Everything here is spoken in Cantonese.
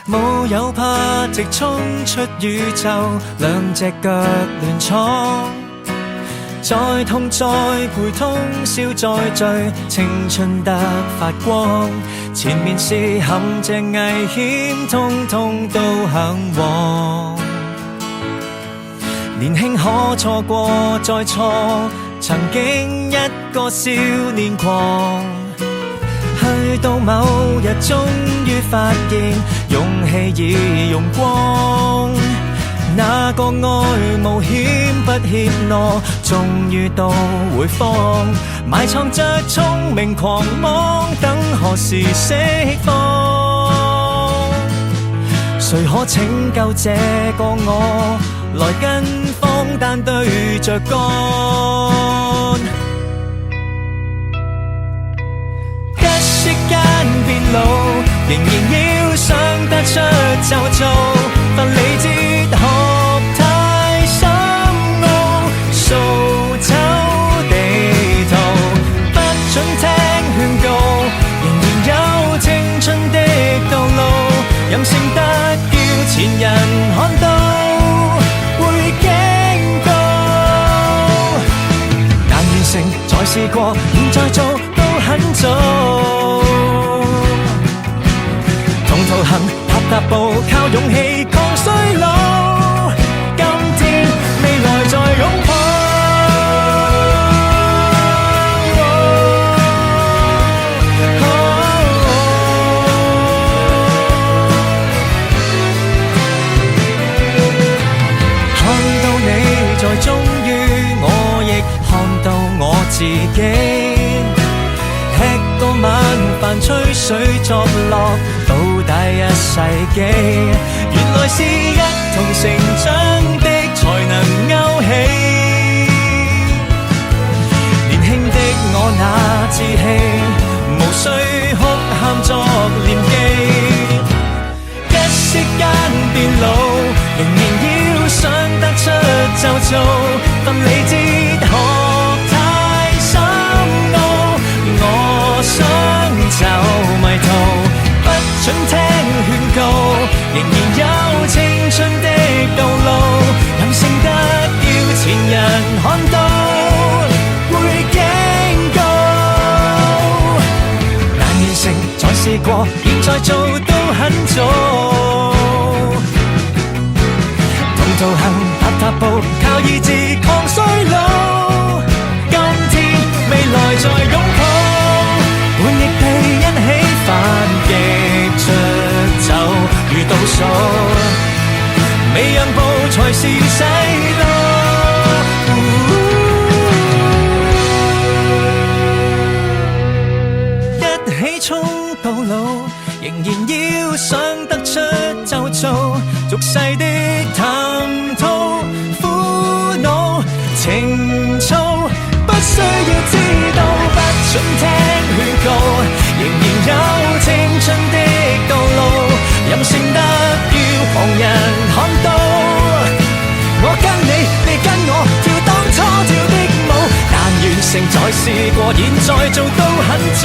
冇有怕直衝出宇宙，兩隻腳亂闖，再痛再陪通宵再醉，青春得發光。前面是陷阱危險，通通都向往。年輕可錯過再錯，曾經一個少年狂。去到某日終於發現，勇氣已用光。那個愛冒險不怯懦，終於到回放。埋藏着聰明狂妄，等何時釋放？誰可拯救這個我？來跟荒誕對着幹。一息間變老，仍然要想得出就做。分理哲學太深奧，掃走地圖，不准聽勸告。仍然有青春的道路，任性得叫前人看到會驚告。難完成再試過，現在做都很早。同途行，踏踏步，靠勇氣抗衰老。今天未來再擁抱。看到你在終於，我亦看到我自己。吃個晚飯吹水作樂，倒帶一世紀。原來是一同成長的才能勾起。年輕的我那志氣，無需哭喊作念記。一息間變老，仍然要想得出就做。分理哲學太深奧，我想就迷途，不准聽勸告。仍然有青春的道路，任性得叫前人看到會驚告。難完成再試過，現在做都很早。同途行，踏踏步，靠意志抗衰老。今天未來再擁抱，叛逆地一起反擊着走，如倒數，未讓步才是洗腦。一起衝到老，仍然要想得出就做。俗世的談吐苦惱情操，不需要知道，不准聽勸告。仍然有青春的道路，任性得叫旁人看到。我跟你，你跟我跳當初跳的舞，難完成再試過，現在做都很早。